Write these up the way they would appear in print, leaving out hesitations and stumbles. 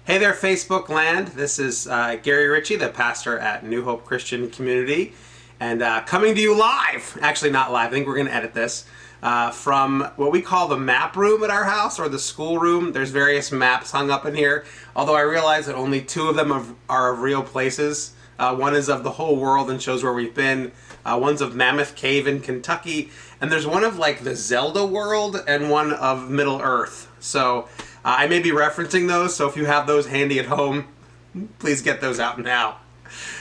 Hey there, Facebook land. This is Gary Ricci, the pastor at New Hope Christian Community, and coming to you live. Actually, not live. I think we're going to edit this from what we call the map room at our house, or the school room. There's various maps hung up in here, although I realize that only two of them are of real places. One is of the whole world and shows where we've been. One's of Mammoth Cave in Kentucky, and there's one of like the Zelda world and one of Middle Earth. So I may be referencing those, so if you have those handy at home, please get those out now.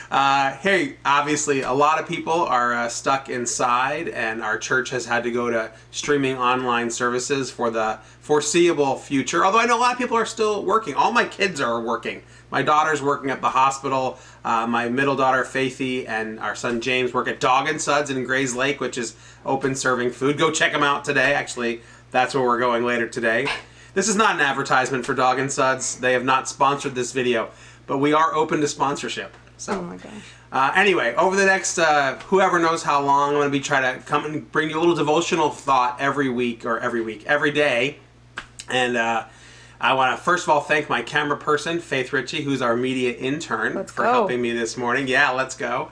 Hey, obviously a lot of people are stuck inside, and our church has had to go to streaming online services for the foreseeable future, although I know a lot of people are still working. All my kids are working. My daughter's working at the hospital, my middle daughter Faithy and our son James work at Dog and Suds in Grays Lake, which is open serving food. Go check them out today. Actually, that's where we're going later today. This is not an advertisement for Dog and Suds. They have not sponsored this video, but we are open to sponsorship. So, oh my gosh. Anyway, over the next whoever knows how long, I'm going to be trying to come and bring you a little devotional thought every day. And I want to first of all thank my camera person, Faith Ricci, who's our media intern, for helping me this morning. Yeah, let's go.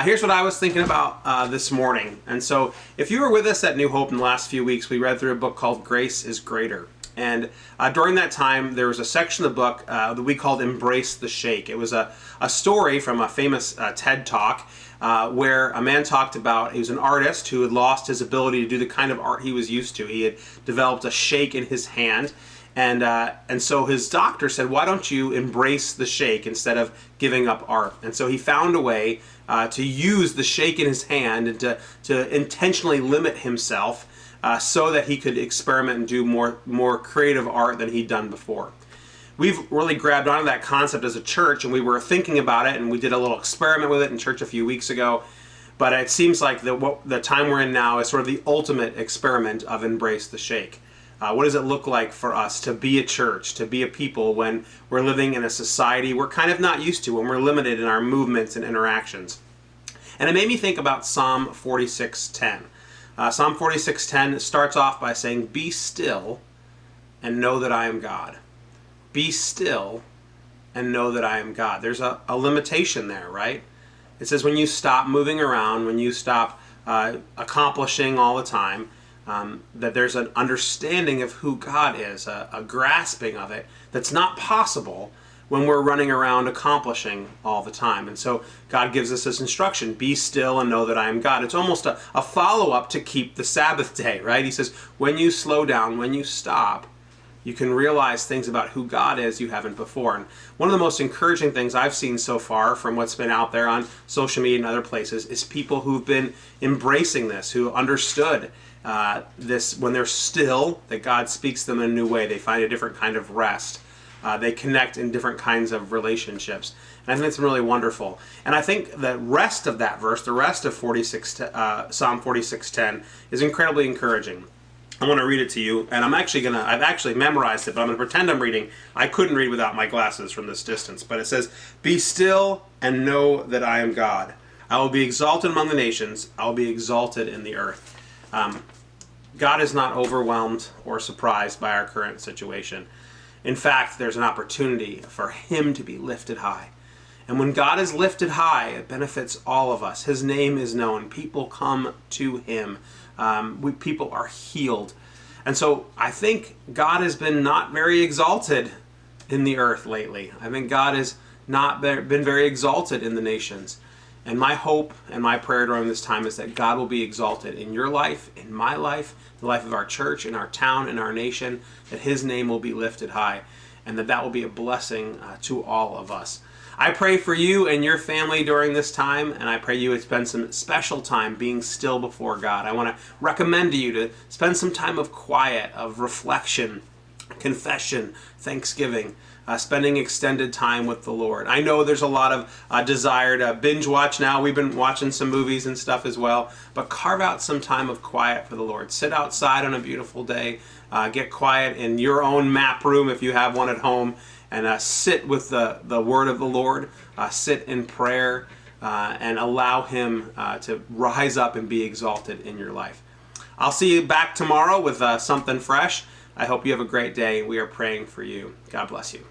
Here's what I was thinking about this morning. And so if you were with us at New Hope in the last few weeks, we read through a book called Grace is Greater. And during that time, there was a section of the book that we called Embrace the Shake. It was a story from a famous TED Talk where a man talked about, he was an artist who had lost his ability to do the kind of art he was used to. He had developed a shake in his hand. And so his doctor said, why don't you embrace the shake instead of giving up art? And so he found a way to use the shake in his hand and to intentionally limit himself so that he could experiment and do more creative art than he'd done before. We've really grabbed onto that concept as a church, and we were thinking about it, and we did a little experiment with it in church a few weeks ago. But it seems like the time we're in now is sort of the ultimate experiment of Embrace the Shake. What does it look like for us to be a church, to be a people when we're living in a society we're kind of not used to, when we're limited in our movements and interactions? And it made me think about Psalm 46:10. Psalm 46:10 starts off by saying, "Be still and know that I am God." Be still and know that I am God. There's a limitation there, right? It says when you stop moving around, when you stop accomplishing all the time, that there's an understanding of who God is, a grasping of it that's not possible when we're running around accomplishing all the time. And so God gives us this instruction, be still and know that I am God. It's almost a follow-up to keep the Sabbath day, right? He says, when you slow down, when you stop, you can realize things about who God is you haven't before. And one of the most encouraging things I've seen so far from what's been out there on social media and other places is people who've been embracing this, who understood this when they're still, that God speaks to them in a new way. They find a different kind of rest. They connect in different kinds of relationships. And I think it's really wonderful. And I think the rest of that verse, the rest of Psalm 46:10 is incredibly encouraging. I want to read it to you, and I've actually memorized it, but I'm going to pretend I'm reading. I couldn't read without my glasses from this distance, but it says, "Be still and know that I am God. I will be exalted among the nations. I will be exalted in the earth." God is not overwhelmed or surprised by our current situation. In fact, there's an opportunity for Him to be lifted high. And when God is lifted high, it benefits all of us. His name is known. People come to Him. People are healed. And so I think God has been not very exalted in the earth lately. I think God has not been very exalted in the nations. And my hope and my prayer during this time is that God will be exalted in your life, in my life, the life of our church, in our town, in our nation, that His name will be lifted high, and that will be a blessing to all of us. I pray for you and your family during this time, and I pray you would spend some special time being still before God. I want to recommend to you to spend some time of quiet, of reflection, confession, thanksgiving, spending extended time with the Lord. I know there's a lot of desire to binge watch now. We've been watching some movies and stuff as well, but carve out some time of quiet for the Lord. Sit outside on a beautiful day, get quiet in your own map room if you have one at home, and sit with the word of the Lord, sit in prayer, and allow Him to rise up and be exalted in your life. I'll see you back tomorrow with something fresh. I hope you have a great day. We are praying for you. God bless you.